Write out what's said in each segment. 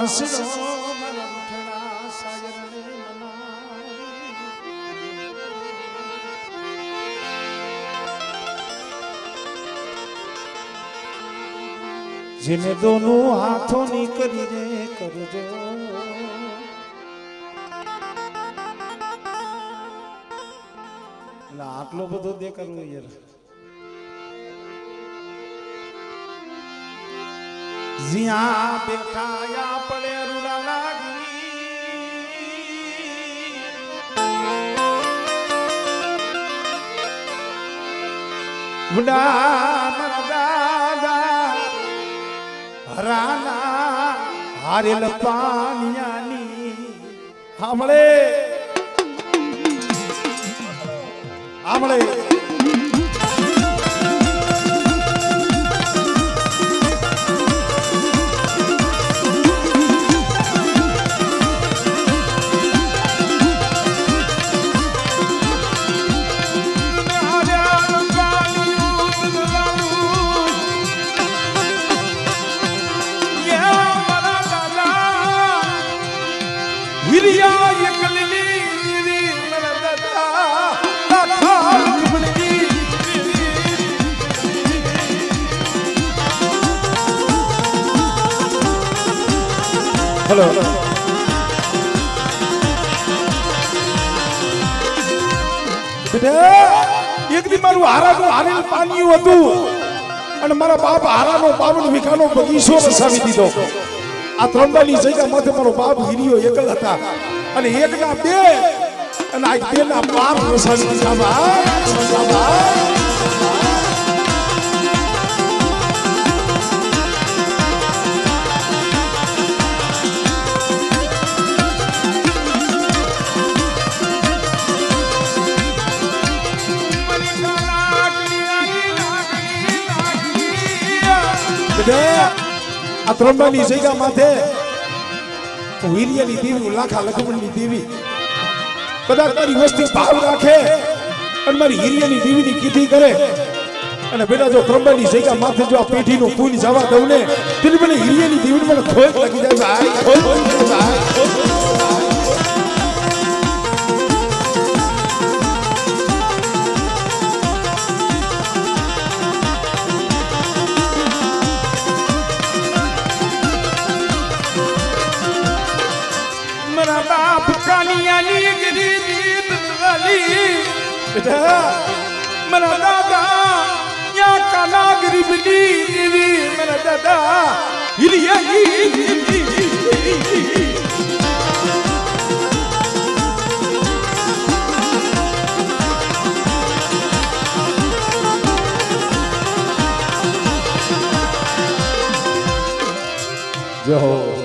વાંસળો મારા રૂઠડા સાગરને મનાવી જેને દોનું હાથોની કરીને કરજો આટલો બધો દેખાડવો યાર જ્યાં બેઠાયા પડે રૂડા લાગી બુડા મારા દાદા હરાના હારેલ પાનિયાની સાંભળે સાંભળે હેલો એક દી મારું હારાનું હારેલ પાણીયું હતું અને મારા બાપ હારાનો 52 વીઘાનો બગીચો વસાવી દીધો આ ત્રંબાની જગ્યા માથે મારો બાપ હીરિયો એકલ હતા અને એકના બે અને આ બેના બાપ વસાવી દીધા આ ત્રંબાની જગ્યા માથે વીર્યની દેવી લાખા લખમણની દેવી કદાચ તારી વસ્તી ભાવ રાખે અને મારી હિરિયાની દેવીની કીધી કરે અને બેટા જો ત્રંબાની જગ્યા માથે જો આ પેઢીનું પૂન જવા દઉં ને તેની મને હિરિયાની દેવીને મને ખોટ લાગી જાય ભાઈ ખોટ લાગી જાય बाप कानियानी गिरी दीत वाली बेटा मेरा दादा या काला गरीबनी देवी मेरा दादा जो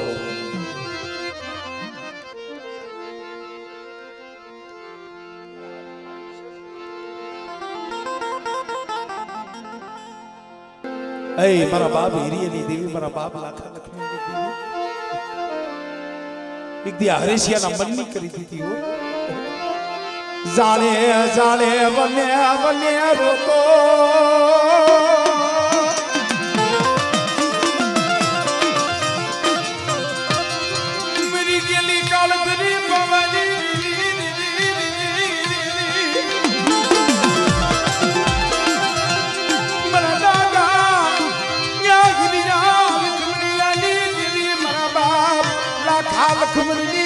ऐ मारा बाप हिरियनी देवी मारा बाप लाखा लक्ष्मीनी देवी एक दी हरेशिया ना मन नहीं करी थी वो जाने जाने बने बने रोको मेरी गली काल तेरी बाबाजी लक्ष्मणी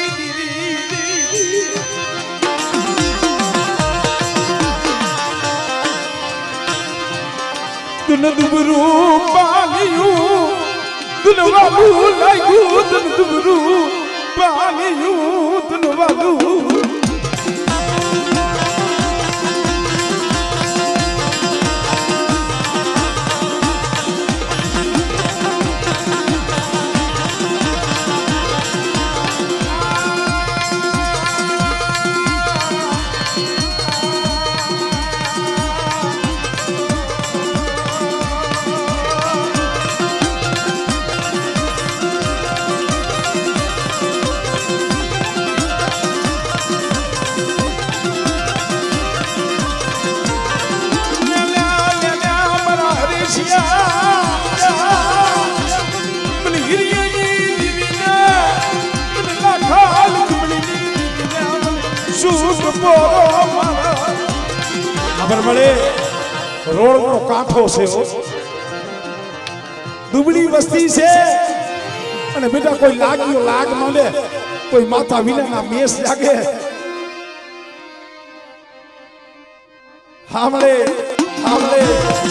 तुन दुबरू पालियूं तुन वालू लायू तुन दुबरू पालियूं तुन वालू મોરો મારા ખબર મળે રોડ નો કાંઠો છે દુબળી વસ્તી છે અને બેટા કોઈ લાગ્યો લાગ માંડે કોઈ માથા વિનાના મેસ જાગે હામળે હામળે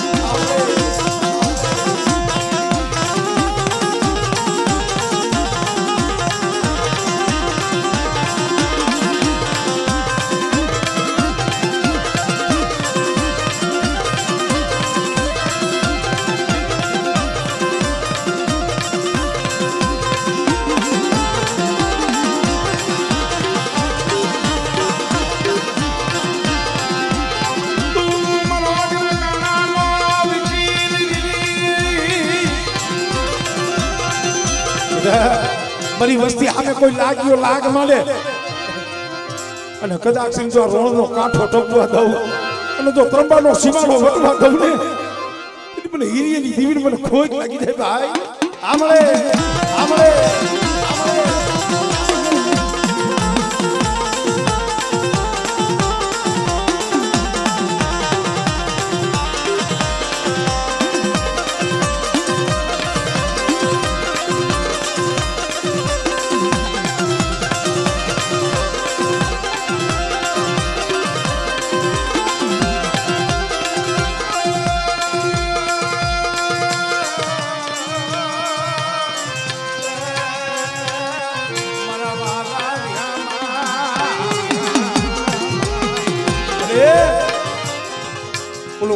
મારી વસ્તી સામે કોઈ લાગ્યો લાગ મળે અને કદાચ જો રોડ નો કાંઠો ટપવા દઉં અને જો ત્રંબાનો સીમાડો વધવા દઉં ને મને હીરીની દીવીને મને ખોટ લાગી જાય ભાઈ આમળે આમળે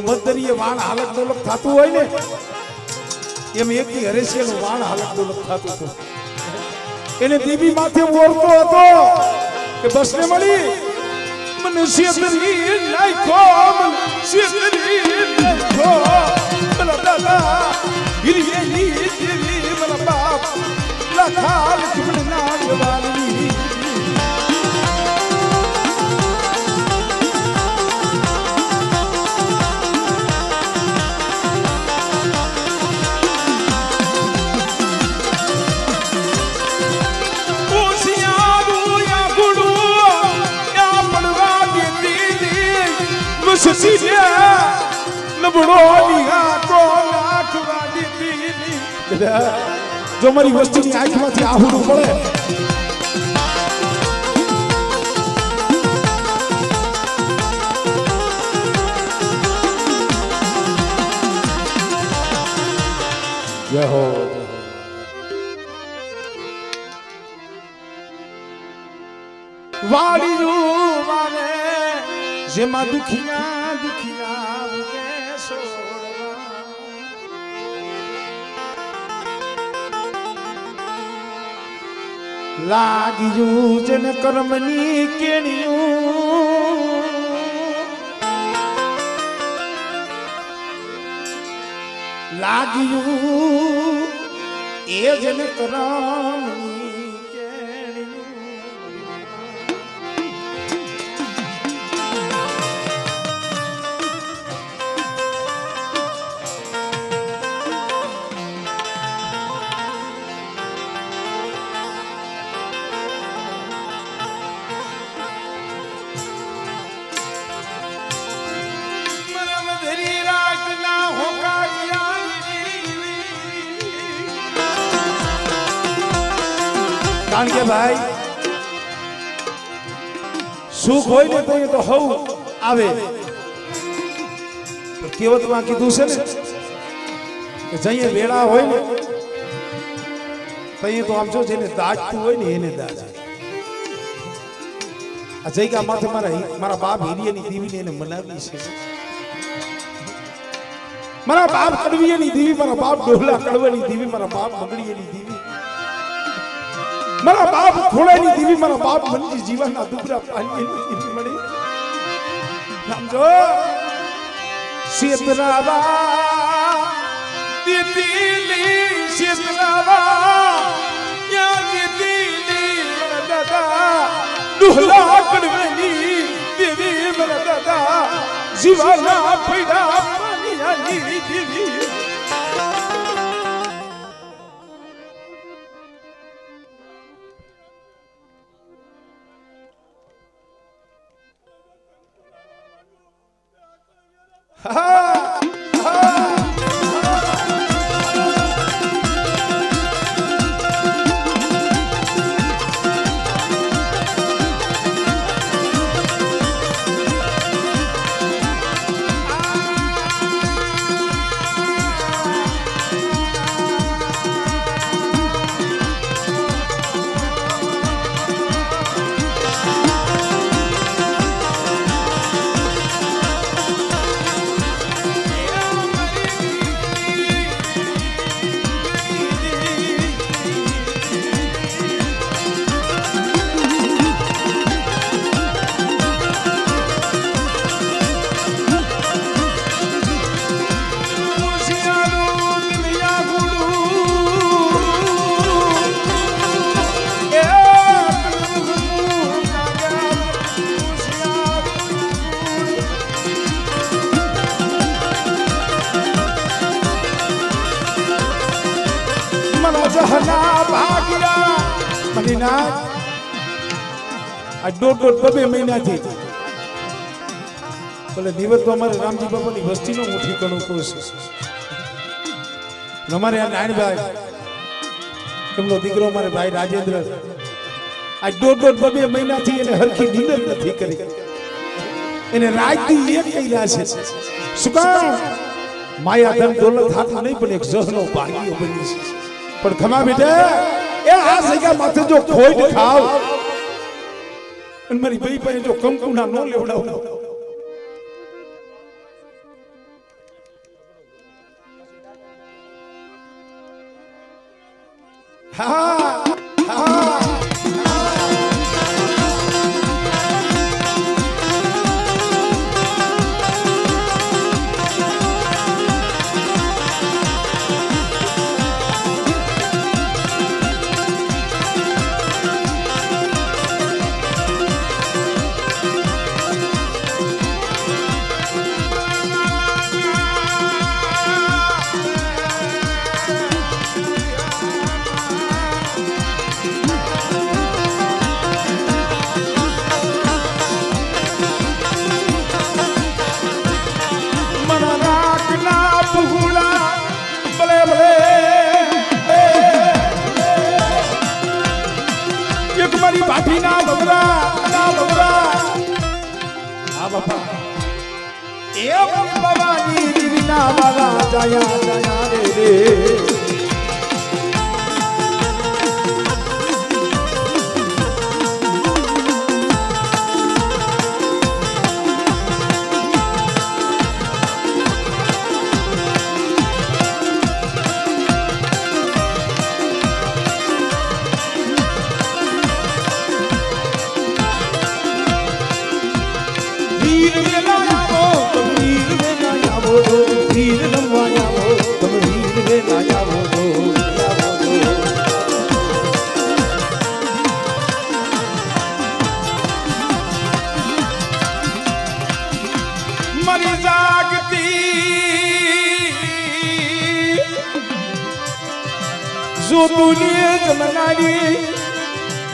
મધદરીએ વાણ હાલક ડોલક થતું હોય ને એમ એકથી હરેશિયાનું વાણ હાલક ડોલક થતું હતું એને દેવી માથે ઓરતો હતો કે બસને મળી મને શેતરી નાખ્યો મને શેતરી નાખ્યો મને દાદા હિરિયેલી દેવી મને બાપ લખાલ મને નાગવાલી જો મારી વસ્તુની આંખમાંથી આહુડું પડે જય હો વાડીયું વાને જેમાં દુખિયા દુખિયા કે સોડવા લાગ્યું જન કર્મની કેણિયું લાગ્યું એ જન કર્મની કારણ કે ભાઈ સુખ હોય ને તો હવ આવે કેવતમાં કીધું છે ને કે જઈએ વેળા હોય ને તઈએ તો આમ જો જેને દાજતું હોય ને એને દાજે આ જગ્યા માથે મારા બાપ હિરિયાની દેવીને એને મનાવી છે મારા બાપ કડવીયાની દેવી મારા બાપ ડોહલા કડવાની દેવી મારા બાપ બગડીયાની દેવી મારા બાપ ખોળાની દેવી મારા બાપ મનજી જીવનના દુબરા પાણીની દેવી મળી સમજો શેતરાવા દીદીલી શેતરાવા યા દીદીલી દાદા ડોહલા કડવાની દેવી મારા દાદા જીવનના પૈડા પાણીની દેવી દોઢ મહિનાથી ભલે દિવસ તો અમારે રામજી બાપાની વસ્તીનો મુઠ્ઠી કણું કોશિશ અમારે આ નાનભાઈ એમનો દીકરો અમારે ભાઈ રાજેન્દ્ર આ દોઢ મહિનાથી એને હરખી નીંદર નથી કરી એને રાતથી એક કઈલા છે શું કામ માયા ધન દોલત હાથ નહીં પણ એક જહનો ભાગ્યો બની છે પણ ખમા બેટા એ આ જગ્યા માથે જો ખોટ ખાવ અને મારી ભાઈ પાસે જો કંકુના નો લેવડાવ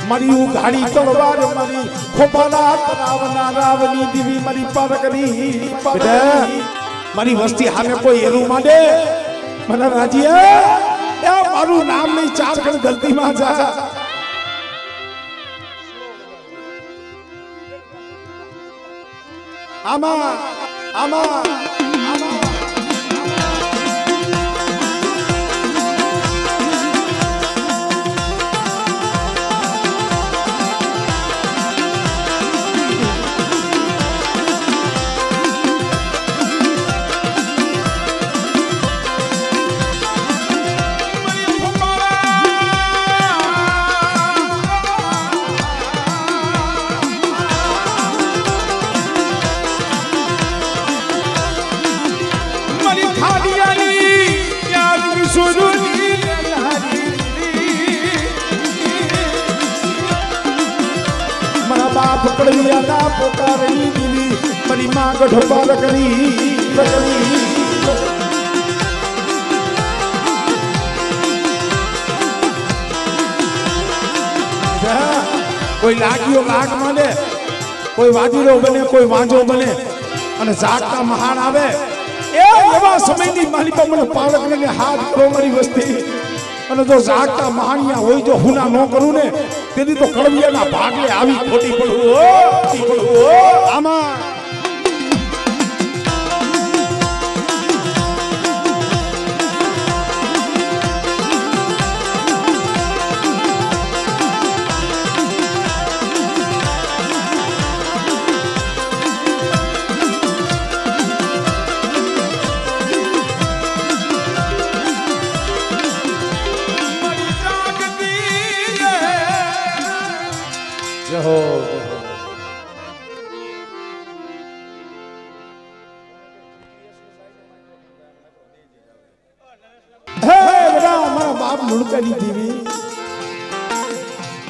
મારી ઉઘાડી તલવાર મારી ખોપાલા તરાવના રાવની દીવી મારી પારકની મારી વસ્તી સામે કોઈ એનું માંડે મને રાજી મારું નામ નહીં ચાર ખણ ગલતીમાં જા આમાં આમાં પકડિયા પોકારી દીવી મારી માં ગઢપાલ કરી કોઈ લાગ્યો લાગ માંડે કોઈ વાજીરો બને કોઈ વાંજો બને અને જાગતા મહાન આવે એવા સમયની મારી પર મને પાલકને હાથ કરો મારી વસ્તી અને જો જાગતા મહાનિયા હોય જો હુના ન કરું ને તેની તો કળવિયાના ભાગલે આવી ખોટી પડવું આમાં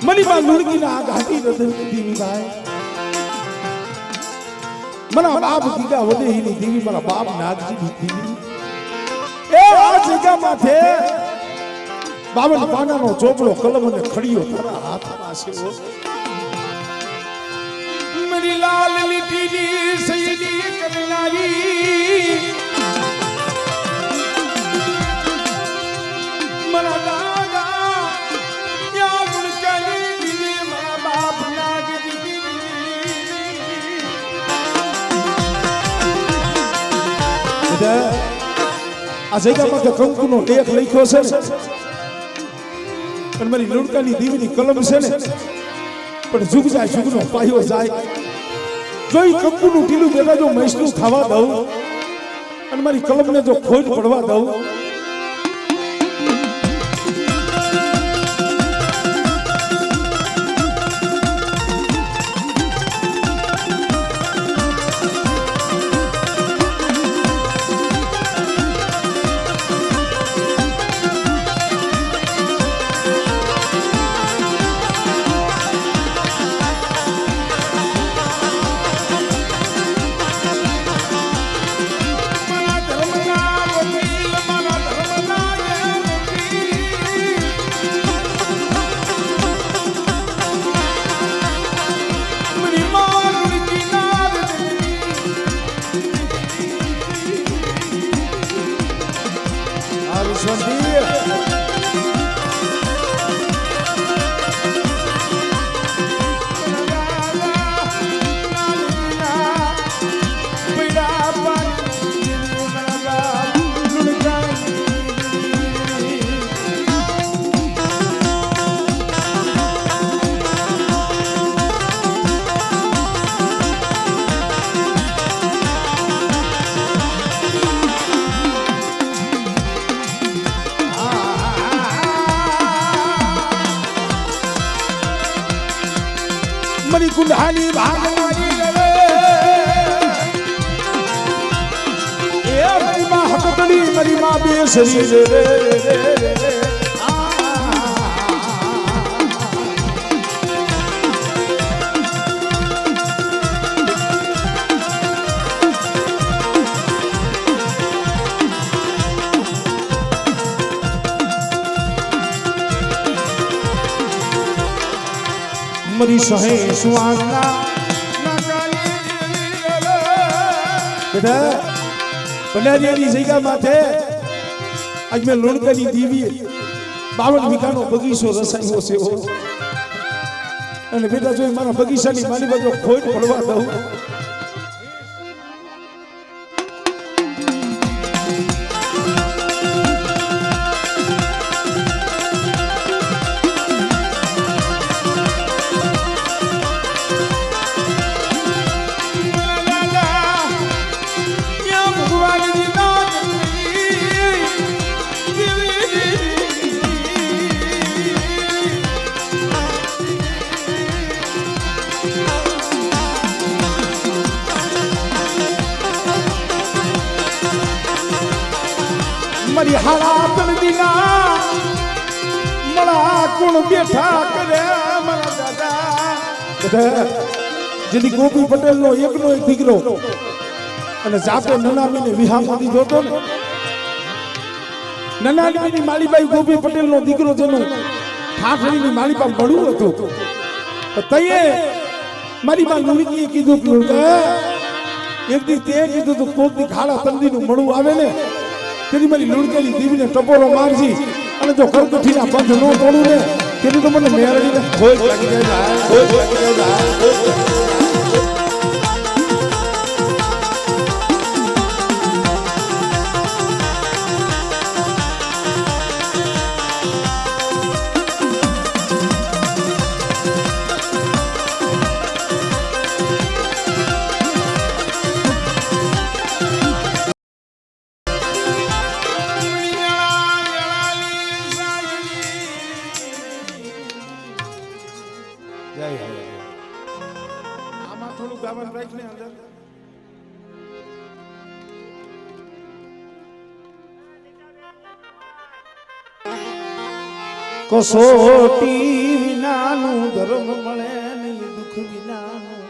મનીમાં લુણકીના ઘાટી દેવી ભાઈ મના બાપ ગીગા વદેહીની દેવી મારા બાપ નાગજીની દેવી એ આ જગ્યામાં છે 52 પાનાનો ચોપડો કલમ અને ખડીયો તારા હાથમાં છે मेरी लाल लिटीली सैली करनारी मरा दादा या मुड़काली दिली मरा बाप नाग दिली આ જગ્યામાં તો કંકુનો લેખ લખ્યો છે ને અને મારી લુણકાની દીવીની કલમ છે ને પણ જુગ જાય જુગનો પાયો જાય જો ઈ કંકુનું ટીલું બેટા જો મૈસનું ખાવા દઉં અને મારી કલમને જો ખોટ પડવા દઉં मरी कुंडाली भागवानी रे ए मरी मां हकतली मरी मां बेसरी रे मरी सहे सुवाना बेटा बनारियानी जगह माथे आज मैं લુણકાની દેવી 52 વીઘાનો બગીચો રસાયો છે અને બેટા જો મારા બગીચાની માલી બાજુ ખોટ પડવા દઉં मरी हालात दीना मला कोण बेठा करे मला दादा जदी गोपी पटेल नो एकनो एक દીકરો અને જાતે નનામીને વિહામાં દીધો તો ને નનામીની માલીબાઈ ગોપી પટેલ નો દીકરો જેનો ઠાઠડીની માલી પર બળું હતું તઈએ મારી માં લુણકીએ કીધું કે એક દી તે કીધું તો કોક દી ખાડા તંદીનું મળું આવે ને તેની મારી લુણકેલી દીવીને ટપોરો મારજી અને જો કરકઠીના બંધ ન તોડું ને તેની તો મને મેળવીને ખોજ લાગી જાય ખોજ લાગી જાય આમાં થોડું ગાવાનું રાખ ને અંદર કસોટી વિનાનું ધર્મ મળે નહીં દુઃખ વિનાનું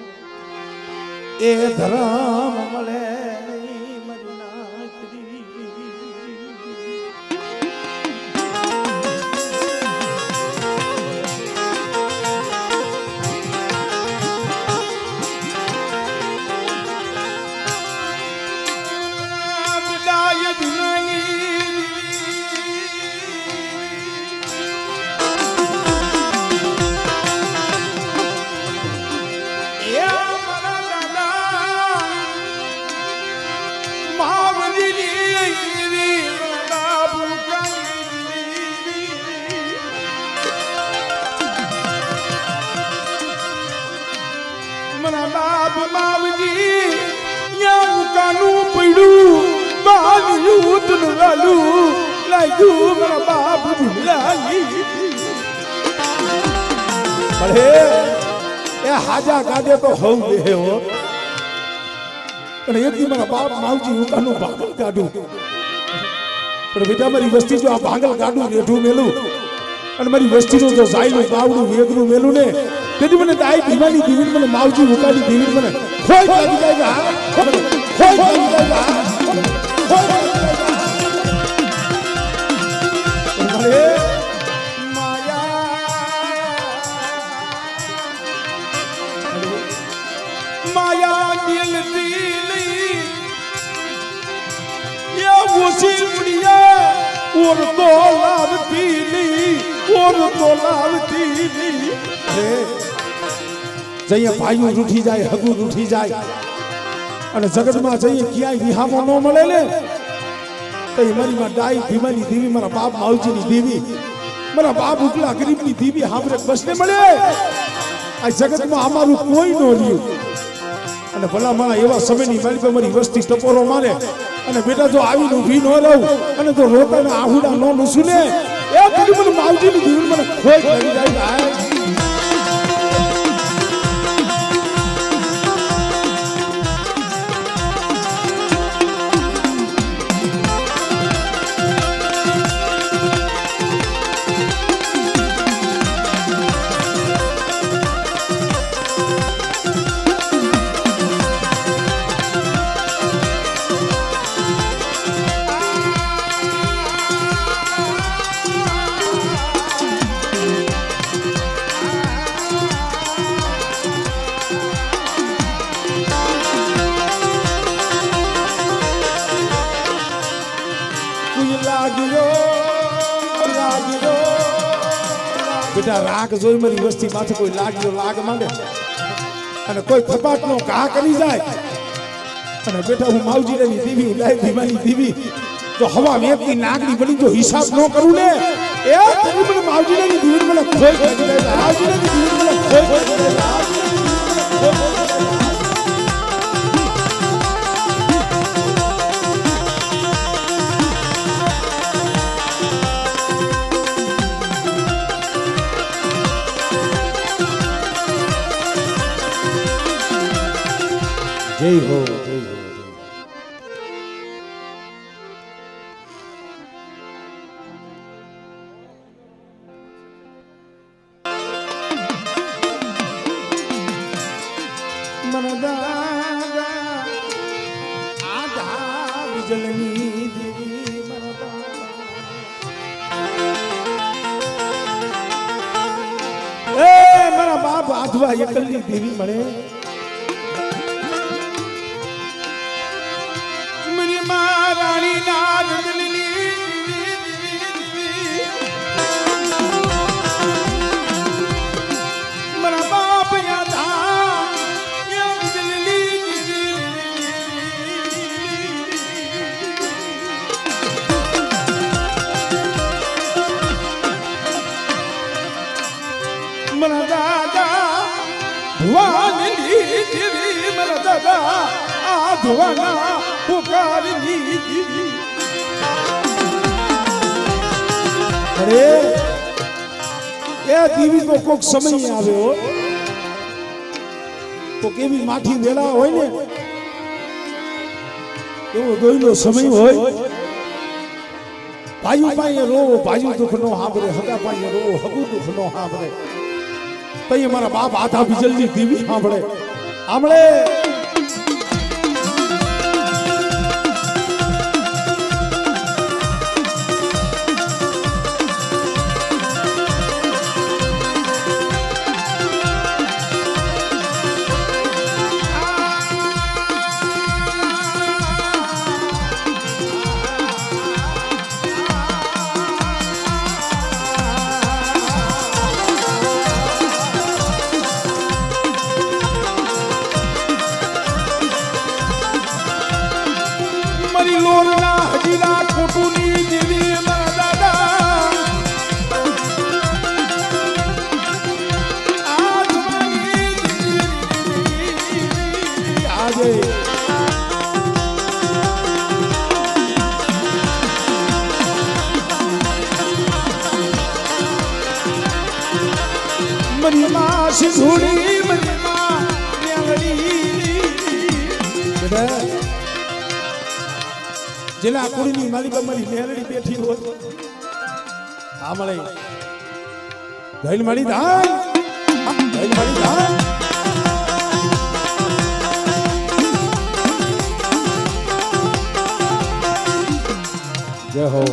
એ ધર્મ મળે નહીં મરનાકરી હાજા ગાડે તો હોવ દે હો પણ એક દી મારા બાપ માવજી ઉકાનું ભાગલ કાઢું પણ બેટા મારી વસ્તી જો આ ભાગલ કાઢું રેઠું મેલું અને મારી વસ્તીનું જો સાઈનું બાવડું વેગનું મેલું ને તેથી મને દાઈ ભીમાની દીવી મને માવજી ઉકાની દીવી મને ખોઈ લાગી જાય ખોઈ લાગી જાય माया दिल दिली या उसी मुड़िया और तो लावती जइए भाइयों रूठी जाए हगू रूठी जाए અને જગતમાં જઈએ ક્યાંય વિહામો ન મળે ને તો મારી માં ડાઈ ભીમાની દેવી મારા બાપ માવજીની દેવી મારા બાપ ઉકલા ગરીબની દેવી હામરે બસને મળે આ જગતમાં અમારું કોઈ ન રહ્યું અને ભલા મારા એવા સમયની મારી પર મારી વસ્તી ટપોરો મારે અને બેટા જો આવીને ઊભી ન રહું અને જો રોતાના આહુડા ન નૂસું ને એ કદી મને માવજીની દેવી મને ખોઈ કરી જાય बेटा राग जोई मारी वस्ती माथे कोई लाग्यो लाग मांगे અને કોઈ થપાટનો ઘા કરી જાય અને બેટા હું માવજીની દેવી લાઈ ભીમાની દેવી તો હવા વેકની નાગડી બની જો હિસાબ ન કરું ને એ તને મને માવજીની દેવી મને ખોઈ કરી જાય માવજીની દેવી મને ખોઈ કરી જાય जय हो जय हो मनदा आधा बिजलनी देवी मनदा ए मरा बाप आधवा एकली देवी मळे રાણી ના મારા બાપ યાદ મારા દાદા ભવાની દેવી મારા દાદા આ ધોવાના પુકારની અરે એ દીવી નો કોક સમય આવ્યો તો કેવી માઠી વેળા હોય ને એવો દોઈનો સમય હોય ભાઈ પાસે રોવો ભાઈ દુઃખ નો સાંભળે હગા પાસે રોવો હગું દુઃખ નો સાંભળે તઈ મારા બાપ આધા બીજલની દીવી સાંભળે આમળે લોરના હજીરા ખોટુની દેવી મારા દાદા આજે મનમાં સિંધુડી મનમાં જેના કુડીની માલિકા મારી મેલડી બેઠી હોય આ મળે ધૈલ મળી ધાન ધૈલ મળી ધાન જય હો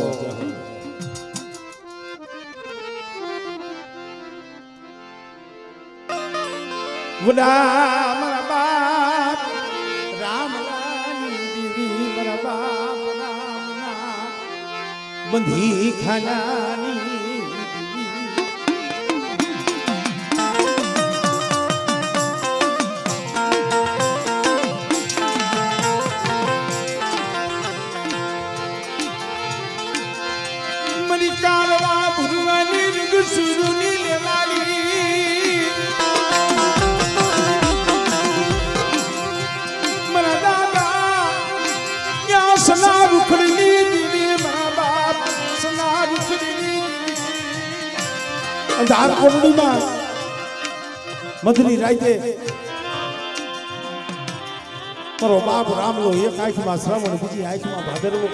વડા મારા બાપ રામલાની દીવી મારા બાપ બંધી ખાનાની મની કારવા ભુરવાની રંગ સુરુની લેવાલી મારા દાદા યા સના રૂખડની અંધાર કોટડીમાં મધની રાતે મારો બાપ રામલો એક આંખમાં શ્રવણ બીજી આંખમાં ભાદરવો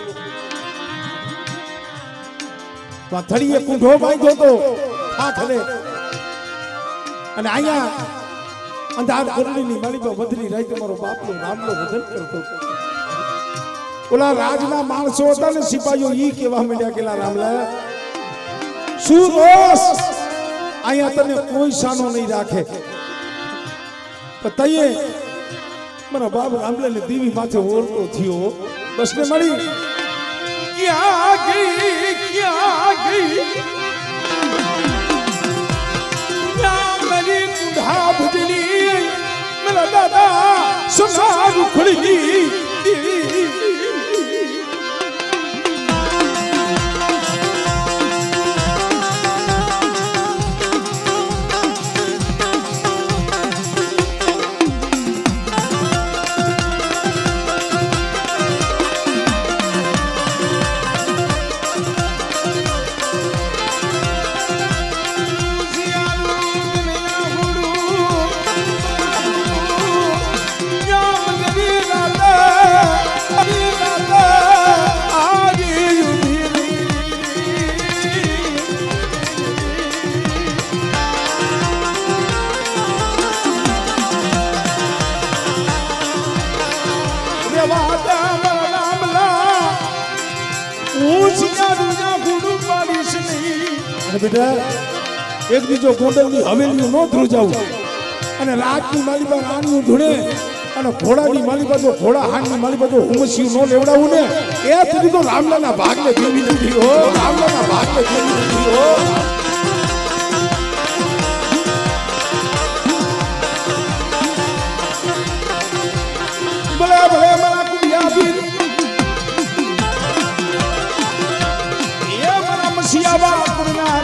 થળીએ કુંઢો બાંધ્યો તો આખરે અને અહીંયા અંધાર કોટડીની માલિકા મધની રાતે મારો બાપનો રામલો ભજન કરતો ઓલા રાજના માણસો હતા ને સિપાહીઓ ઈ કેવા માંડ્યા કેલા રામલા શું રોષ અહીંયા તને કોઈ સાનો નહીં રાખે તઈએ મારા બાપ રામલાને દીવી માથે ઓળતો થયો બસ ને મળી ક્યાં ગઈ મરી કુંઢા ભજની મારા દાદા સસા રૂખડી બેટા એક બીજો ગોંડલની હવેલીઓ નો ધ્રુજાવું અને રાજની માલિકા રાણીઓ ધૂણે અને ઘોડાની માલી બાજુ ઘોડા હાંડની માલી બાજુ હુમસ્યું નો લેવડાવું ને એ સુધી તો રામલાના ભાગને દેવી નથી હો રામલાના ભાગને દેવી નથી હો ભલે ભલે મારા કુડિયા બીર એ મારા મસિયાવા કુડિયા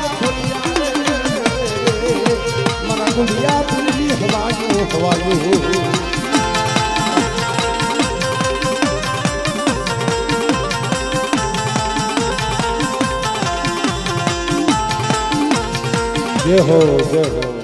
મારા કુડિયા બીર હવાયો હવાયો જય હો જય હો